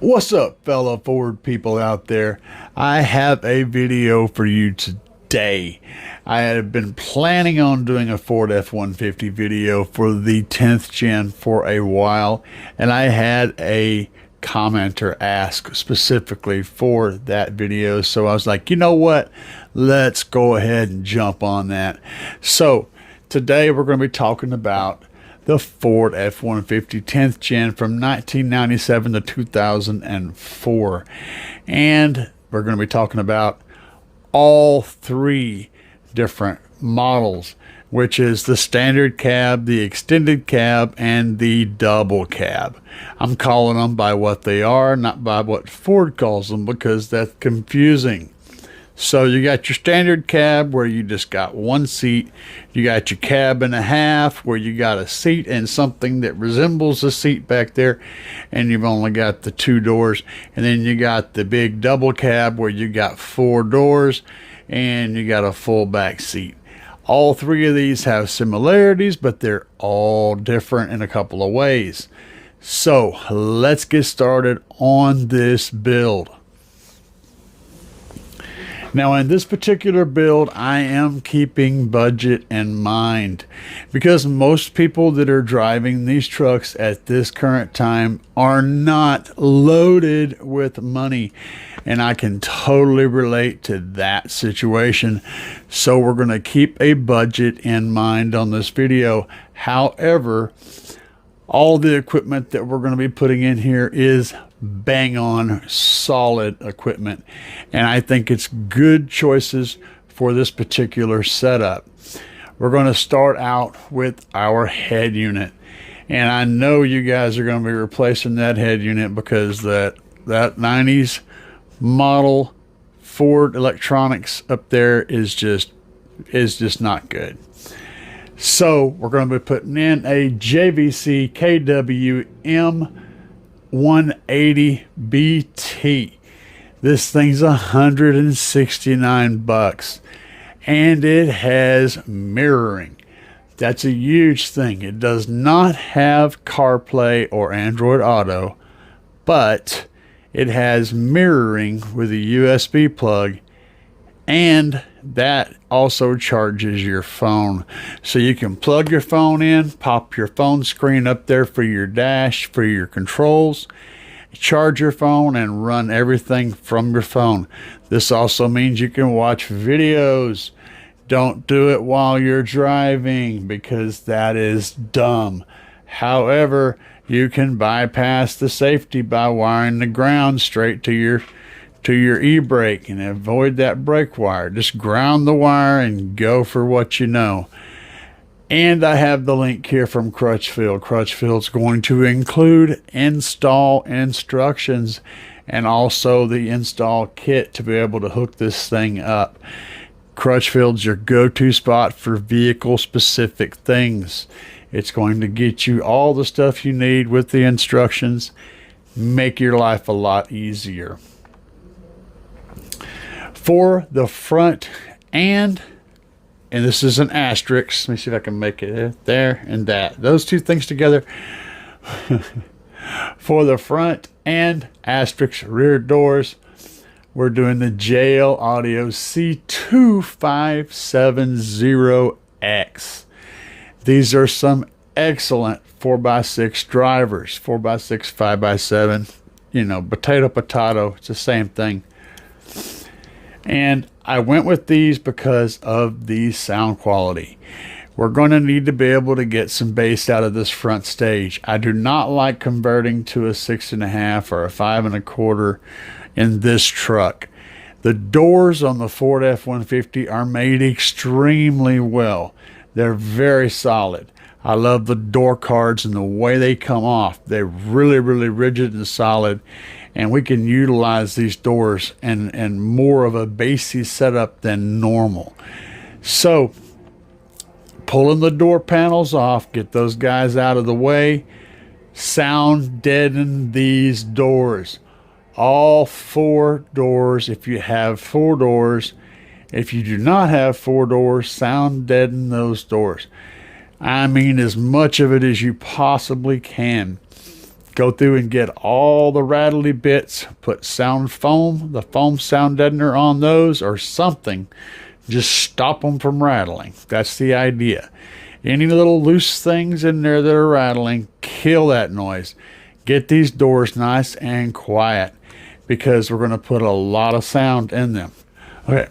What's up, fellow Ford people out there? I have a video for you today. I have been planning on doing a Ford F-150 video for the 10th gen for a while, and I had a commenter ask specifically for that video, so I was like, you know what? Let's go ahead and jump on that. So today we're going to be talking about the Ford F-150 10th gen from 1997 to 2004. And we're going to be talking about all three different models, which is the standard cab, the extended cab, and the double cab. I'm calling them by what they are, not by what Ford calls them, because that's confusing. So you got your standard cab where you just got one seat. You got your cab and a half where you got a seat and something that resembles a seat back there, and you've only got the two doors. And then you got the big double cab where you got four doors and you got a full back seat. All three of these have similarities, but they're all different in a couple of ways. So let's get started on this build. Now, in this particular build, I am keeping budget in mind because most people that are driving these trucks at this current time are not loaded with money, and I can totally relate to that situation. So we're going to keep a budget in mind on this video. However, all the equipment that we're going to be putting in here is bang on solid equipment, and I think it's good choices for this particular setup. We're going to start out with our head unit, and I know you guys are going to be replacing that head unit because that 90s model Ford electronics up there is just not good. So we're going to be putting in a JVC KWM 180 BT. This thing's $169, and it has mirroring. That's a huge thing. It does not have CarPlay or Android Auto, but it has mirroring with a USB plug, and that also charges your phone. So you can plug your phone in, pop your phone screen up there for your dash, for your controls, charge your phone, and run everything from your phone. This also means you can watch videos. Don't do it while you're driving because that is dumb. However, you can bypass the safety by wiring the ground straight to your e-brake and avoid that brake wire. Just ground the wire and go for what you know. And I have the link here from Crutchfield. Crutchfield's going to include install instructions and also the install kit to be able to hook this thing up. Crutchfield's your go-to spot for vehicle specific things. It's going to get you all the stuff you need with the instructions, make your life a lot easier. For the front and this is an asterisk. Let me see if I can make it there and that. Those two things together. For the front and asterisk rear doors, we're doing the JL Audio C2570X. These are some excellent 4x6 drivers. 4x6, 5x7, potato, it's the same thing. And I went with these because of the sound quality. We're going to need to be able to get some bass out of this front stage. I do not like converting to a 6.5 or a 5 1/4 in this truck. The doors on the Ford F-150 are made extremely well. They're very solid. I love the door cards and the way they come off. They're really, really rigid and solid. And we can utilize these doors and more of a bassy setup than normal. So, pulling the door panels off, get those guys out of the way, sound deaden these doors. All four doors, if you have four doors. If you do not have four doors, sound deaden those doors. I mean, as much of it as you possibly can. Go through and get all the rattly bits, put sound foam, the foam sound deadener on those or something. Just stop them from rattling. That's the idea. Any little loose things in there that are rattling, kill that noise. Get these doors nice and quiet because we're going to put a lot of sound in them. Okay,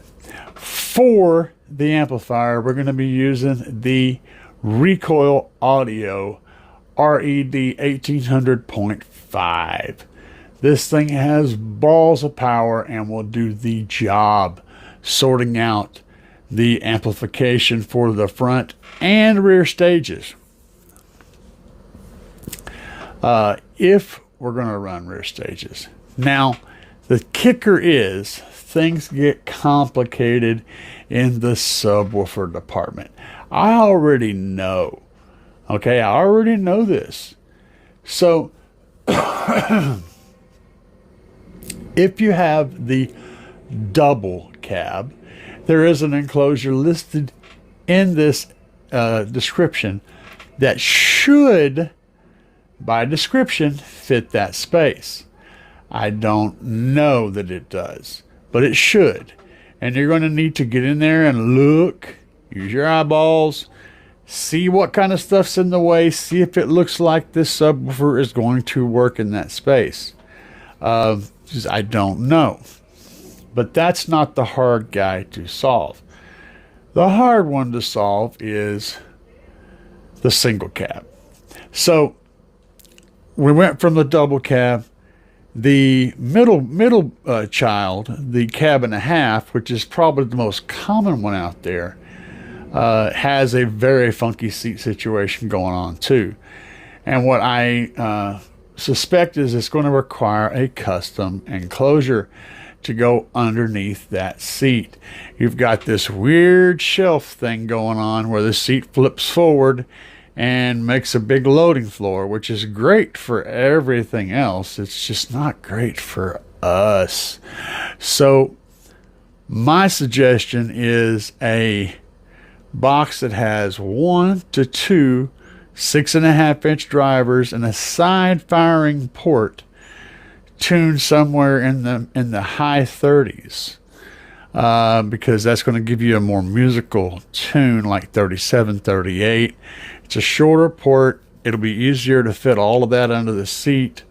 for the amplifier, we're going to be using the Recoil Audio RED 1800.5. This thing has balls of power and will do the job sorting out the amplification for the front and rear stages. If we're going to run rear stages. Now, the kicker is things get complicated in the subwoofer department. I already know. Okay, I already know this. So, if you have the double cab, there is an enclosure listed in this description that should, by description, fit that space. I don't know that it does, but it should. And you're going to need to get in there and look, use your eyeballs, see what kind of stuff's in the way, see if it looks like this subwoofer is going to work in that space. I don't know. But that's not the hard guy to solve. The hard one to solve is the single cab. So we went from the double cab. The middle child, the cab and a half, which is probably the most common one out there, has a very funky seat situation going on too. And what I suspect is it's going to require a custom enclosure to go underneath that seat. You've got this weird shelf thing going on where the seat flips forward and makes a big loading floor, which is great for everything else. It's just not great for us. So my suggestion is a box that has 1 to 2 6.5-inch drivers and a side firing port tuned somewhere in the high 30s, because that's going to give you a more musical tune, like 37, 38. It's a shorter port. It'll be easier to fit all of that under the seat,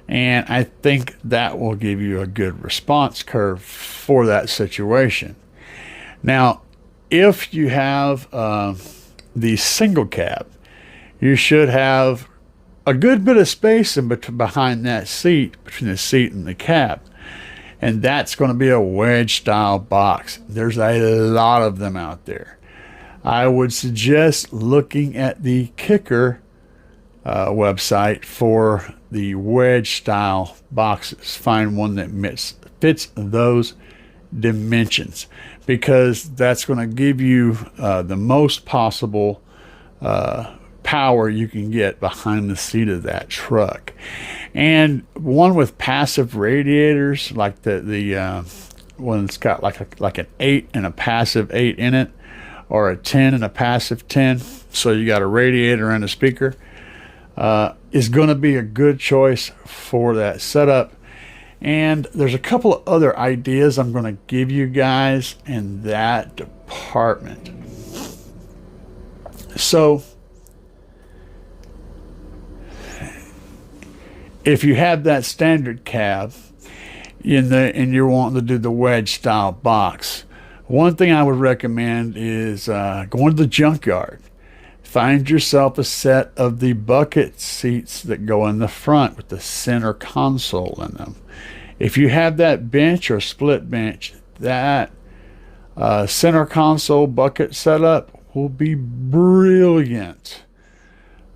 and I think that will give you a good response curve for that situation. Now, if you have the single cab, you should have a good bit of space in behind that seat, between the seat and the cab. And that's going to be a wedge style box. There's a lot of them out there. I would suggest looking at the Kicker website for the wedge style boxes. Find one that fits those dimensions, because that's going to give you the most possible power you can get behind the seat of that truck. And one with passive radiators, like the one that's got like an 8 and a passive 8 in it, or a 10 and a passive 10, so you got a radiator and a speaker, is going to be a good choice for that setup. And there's a couple of other ideas I'm going to give you guys in that department. So if you have that standard cab and you're wanting to do the wedge style box, one thing I would recommend is going to the junkyard. Find yourself a set of the bucket seats that go in the front with the center console in them. If you have that bench or split bench, that center console bucket setup will be brilliant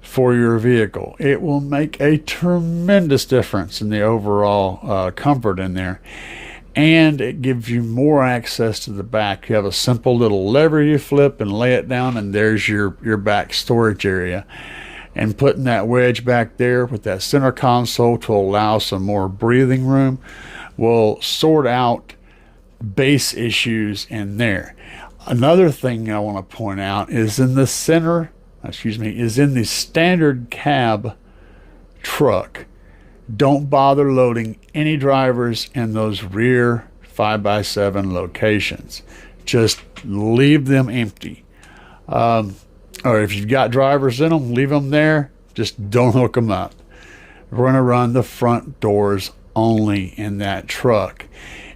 for your vehicle. It will make a tremendous difference in the overall comfort in there, and it gives you more access to the back. You have a simple little lever you flip and lay it down, and there's your back storage area. And putting that wedge back there with that center console to allow some more breathing room will sort out bass issues in there. Another thing I want to point out is in the standard cab truck, don't bother loading any drivers in those rear 5x7 locations. Just leave them empty. Or if you've got drivers in them, leave them there. Just don't hook them up. We're going to run the front doors only in that truck.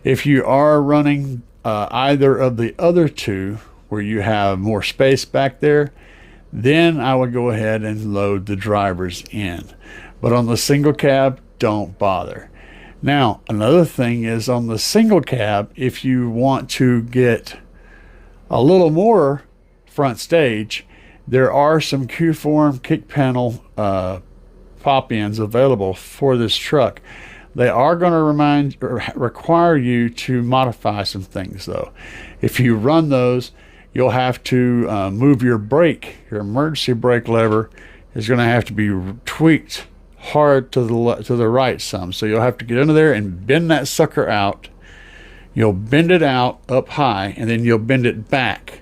If you are running either of the other two, where you have more space back there, then I would go ahead and load the drivers in. But on the single cab, don't bother. Now, another thing is on the single cab, if you want to get a little more front stage, there are some Q-form kick panel pop-ins available for this truck. They are going to require you to modify some things though. If you run those, you'll have to move your brake. Your emergency brake lever is going to have to be tweaked hard to the right some. So you'll have to get under there and bend that sucker out. You'll bend it out up high, and then you'll bend it back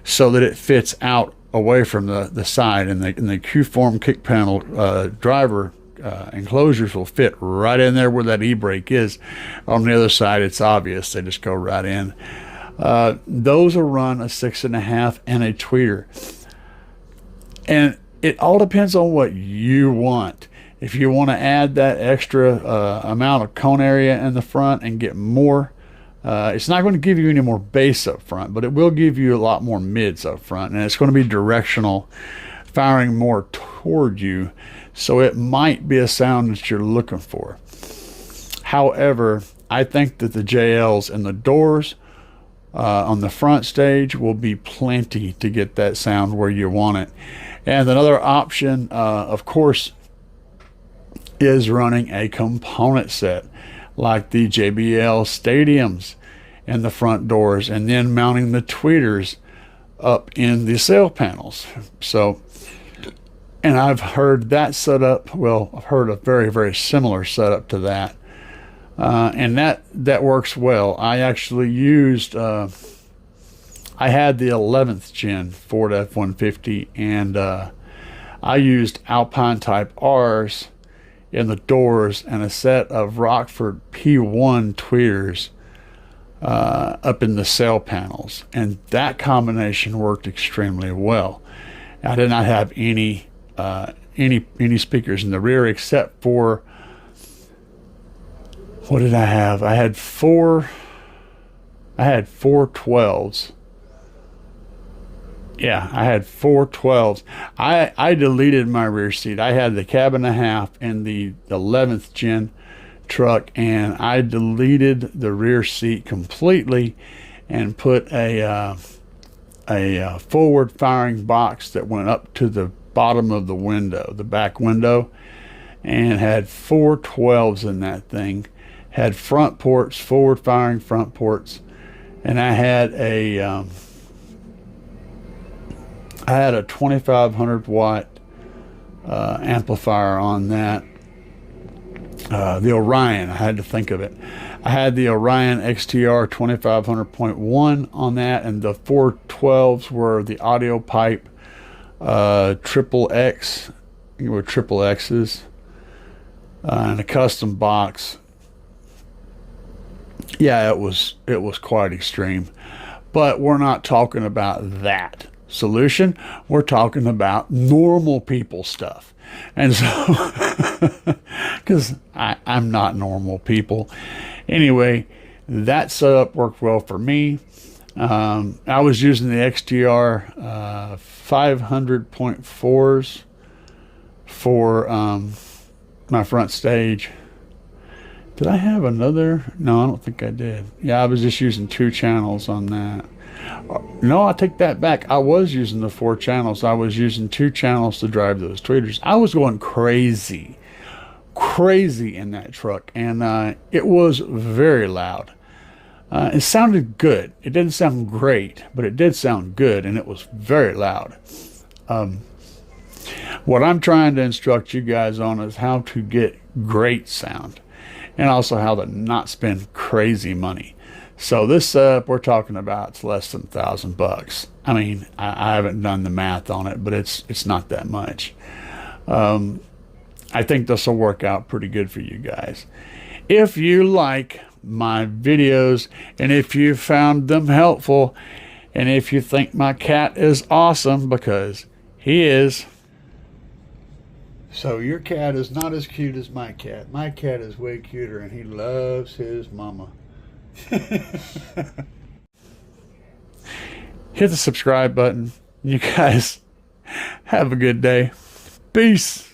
so that it fits out away from the side, and the Q-form kick panel driver enclosures will fit right in there where that e-brake is. On the other side, it's obvious. They just go right in. Those will run a 6.5 and a tweeter. And it all depends on what you want. If you want to add that extra amount of cone area in the front and get more, it's not going to give you any more bass up front, but it will give you a lot more mids up front, and it's going to be directional, firing more toward you, so it might be a sound that you're looking for. However, I think that the JLs and the doors on the front stage will be plenty to get that sound where you want it. And another option, of course, is running a component set like the JBL stadiums and the front doors, and then mounting the tweeters up in the sail panels. So, and I've heard that setup, well, I've heard a very, very similar setup to that. And that works well. I actually used, I had the 11th gen Ford F150, and I used Alpine Type R's in the doors and a set of Rockford P1 tweeters up in the sail panels, and that combination worked extremely well. I did not have any speakers in the rear except for, what did I have? I had four 12s. Yeah, I had 4 12s. I deleted my rear seat. I had the cab and a half in the 11th gen truck, and I deleted the rear seat completely and put a forward firing box that went up to the bottom of the window, the back window, and had 4 12s in that thing. Had front ports, forward firing front ports, and I had a 2500 watt amplifier on that. The Orion, I had to think of it. I had the Orion XTR 2500.1 on that, and the 412s were the audio pipe triple X, were triple X's, and a custom box. Yeah, it was quite extreme, but we're not talking about that solution. We're talking about normal people stuff. And so, because I'm not normal people. Anyway, that setup worked well for me. I was using the XTR 500.4s for my front stage. Did I have another? No, I don't think I did. Yeah, I was just using 2 channels on that. No, I take that back. I was using the 4 channels. I was using 2 channels to drive those tweeters. I was going crazy in that truck, and it was very loud. It sounded good. It didn't sound great, but it did sound good, and it was very loud. What I'm trying to instruct you guys on is how to get great sound, and also how to not spend crazy money. So this setup we're talking about, it's less than $1,000. I mean, I haven't done the math on it, but it's not that much. I think this will work out pretty good for you guys. If you like my videos, and if you found them helpful, and if you think my cat is awesome, because he is. So your cat is not as cute as my cat. My cat is way cuter, and he loves his mama. Hit the subscribe button. You guys have a good day. Peace.